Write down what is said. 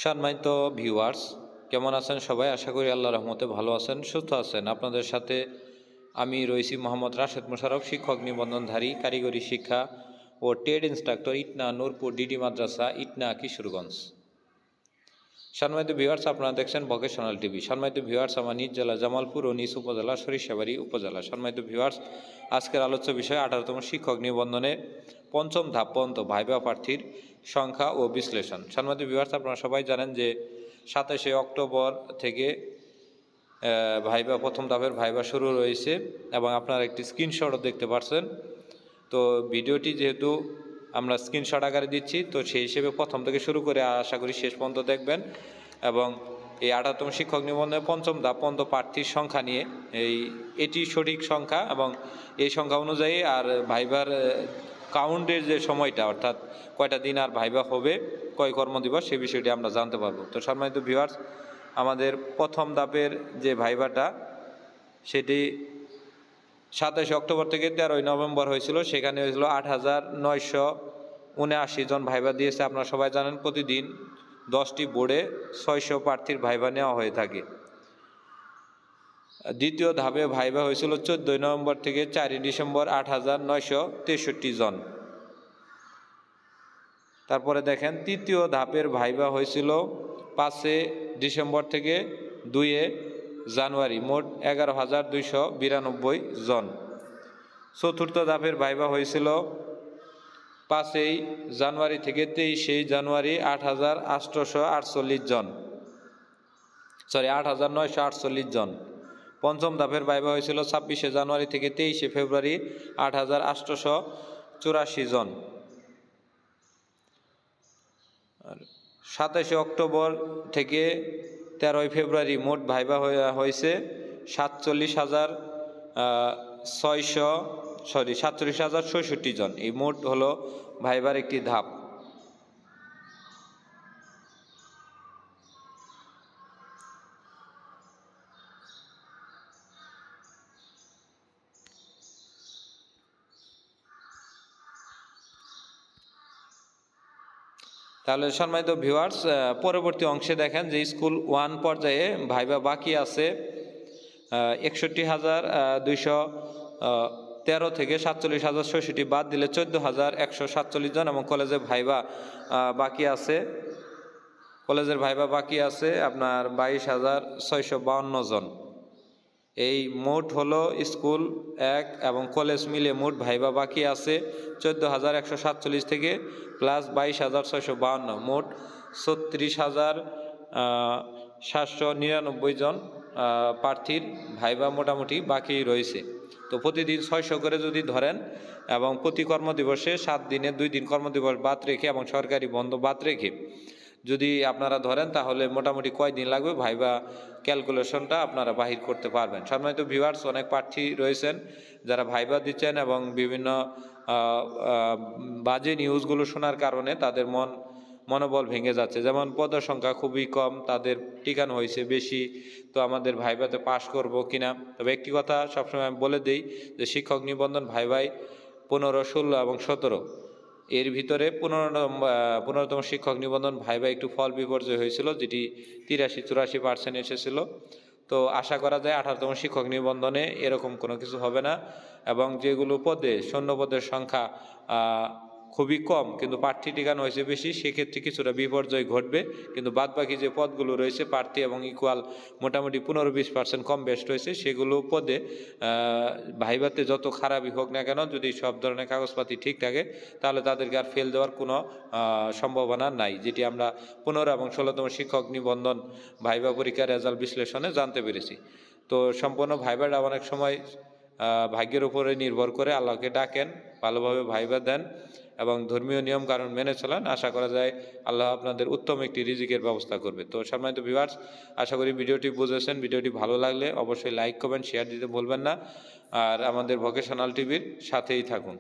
সম্মানিত ভিউয়ার্স, কেমন আছেন সবাই? আশা করি আল্লাহর রহমতে ভালো আছেন, সুস্থ আছেন। আপনাদের সাথে আমি রয়েছি মোহাম্মদ রাশেদ মোশাররফ, শিক্ষক নিবন্ধনধারী, কারিগরি শিক্ষা ও trade instructor, Itna Nurpur DD মাদ্রাসা, ইটনা, কিশোরগঞ্জ। সম্মানিত ভিউয়ার্স, আপনারা দেখছেন ভোকেশনাল টিভি। সম্মানিত ভিউয়ার্স, আমার নিজ জেলা জামালপুর ও নিজ উপজেলা সরিষাবাড়ি উপজেলা। সম্মানিত ভিউয়ার্স, আজকের আলোচ্য বিষয় 18তম শিক্ষক নিবন্ধনে পঞ্চম ধাপ পর্যন্ত ভাইবা প্রার্থীর সংখ্যা ও বিশ্লেষণ। সম্মানিত ভিউয়ার্স, আপনারা সবাই জানেন যে 27শে অক্টোবর থেকে প্রথম ধাপের ভাইবা শুরু রয়েছে এবং আপনারা একটি স্ক্রিনশটও দেখতে পাচ্ছেন। তো ভিডিওটি যেহেতু আমরা স্ক্রিনশট আকারে দিচ্ছি, তো সেই হিসেবে প্রথম থেকে শুরু করে আশা করি শেষ পর্যন্ত দেখবেন এবং এই 18তম শিক্ষক নিবন্ধনের পঞ্চম ধাপ পর্যন্ত প্রার্থীর সংখ্যা নিয়ে এটি সঠিক সংখ্যা এবং এই সংখ্যা অনুযায়ী আর ভাইবার কাউন্টের যে সময়টা, অর্থাৎ কয়টা দিন আর ভাইবা হবে, কয় কর্মদিবস, সে বিষয়টি আমরা জানতে পারবো। তো সম্মানিত ভিউয়ার্স, আমাদের প্রথম ধাপের যে ভাইবাটা সেটি 27শে অক্টোবর থেকে 13ই নভেম্বর হয়েছিল। সেখানে হয়েছিল 8,979 জন ভাইবা দিয়েছে। আপনারা সবাই জানেন প্রতিদিন 10টি বোর্ডে 600 প্রার্থীর ভাইবা নেওয়া হয়ে থাকে। দ্বিতীয় ধাপে ভাইবা হয়েছিল 14ই নভেম্বর থেকে 4ই ডিসেম্বর, 8,963 জন। তারপরে দেখেন তৃতীয় ধাপের ভাইবা হয়েছিল 5 ডিসেম্বর থেকে 2 জানুয়ারি, মোট 11,292 জন। চতুর্থ ধাপের ভাইবা হয়েছিল 5 জানুয়ারি থেকে 23 জানুয়ারি, 8,948 জন। পঞ্চম ধাপের ভাইবা হয়েছিল 26 জানুয়ারি থেকে 23 ফেব্রুয়ারি, 8,884 জন। 27শে অক্টোবর থেকে 13ই ফেব্রুয়ারি মোট ভাইবা হয়েছে 47,666 জন। এই মোট হলো ভাইবার একটি ধাপ। তাহলে সম্মানিত ভিউয়ার্স, পরবর্তী অংশে দেখেন যে স্কুল 1 পর্যায়ে ভাইবা বাকি আছে 61,213 থেকে 47,066 বাদ দিলে 14,147 জন এবং কলেজে ভাইবা বাকি আছে আপনার 22,652 জন। এই মোট হলো স্কুল 1 এবং কলেজ মিলে মোট ভাইবা বাকি আছে 14,147 থেকে প্লাস 22,652, মোট 36,799 জন প্রার্থীর ভাইবা মোটামুটি বাকি রয়েছে। তো প্রতিদিন 600 করে যদি ধরেন এবং প্রতি কর্মদিবসে 7 দিনে 2 দিন কর্মদিবস বাদ রেখে এবং সরকারি বন্ধ বাদ রেখে যদি আপনারা ধরেন, তাহলে মোটামুটি কয় দিন লাগবে ভাইবা ক্যালকুলেশনটা আপনারা বাহির করতে পারবেন। সম্মানিত ভিউয়ার্স, অনেক প্রার্থী রয়েছেন যারা ভাইবা দিচ্ছেন এবং বিভিন্ন বাজে নিউজগুলো শোনার কারণে তাদের মনোবল ভেঙে যাচ্ছে। যেমন পদের সংখ্যা খুবই কম, তাদের টিকানো হয়েছে বেশি, তো আমাদের ভাইবাতে পাশ করব কিনা। তবে একটি কথা সবসময় আমি বলে দিই যে শিক্ষক নিবন্ধন ভাইভাই 15, 16 এবং 17, এর ভিতরে 15তম শিক্ষক নিবন্ধন ভাইবা একটু ফল বিপর্যয় হয়েছিল, যেটি 83-84% এসেছিল। তো আশা করা যায় 18তম শিক্ষক নিবন্ধনে এরকম কোনো কিছু হবে না এবং যেগুলো পদে শূন্য পদের সংখ্যা খুবই কম কিন্তু প্রার্থী টিকানো হয়েছে বেশি, সেক্ষেত্রে কিছুটা বিপর্যয় ঘটবে। কিন্তু বাদবাকি যে পদগুলো রয়েছে প্রার্থী এবং ইকুয়াল মোটামুটি 15-20% কম বেশ রয়েছে, সেগুলো পদে ভাইবাতে যত খারাপই হোক না কেন, যদি সব ধরনের কাগজপাতি ঠিক থাকে তাহলে তাদেরকে আর ফেল দেওয়ার কোনো সম্ভাবনা নাই, যেটি আমরা 15 এবং 16তম শিক্ষক নিবন্ধন ভাইবা পরীক্ষার রেজাল্ট বিশ্লেষণে জানতে পেরেছি। তো সম্পূর্ণ ভাইবাটা অনেক সময় ভাগ্যের উপরে নির্ভর করে। আল্লাহকে ডাকেন, ভালোভাবে ভাইবা দেন এবং ধর্মীয় নিয়ম কানুন মেনে চলেন। আশা করা যায় আল্লাহ আপনাদের উত্তম একটি রিজিকের ব্যবস্থা করবে। তো সম্মানিত ভিউয়ার্স, আশা করি ভিডিওটি বুঝেছেন। ভিডিওটি ভালো লাগলে অবশ্যই লাইক, কমেন্ট, শেয়ার দিতে ভুলবেন না আর আমাদের ভোকেশনাল টিভির সাথেই থাকুন।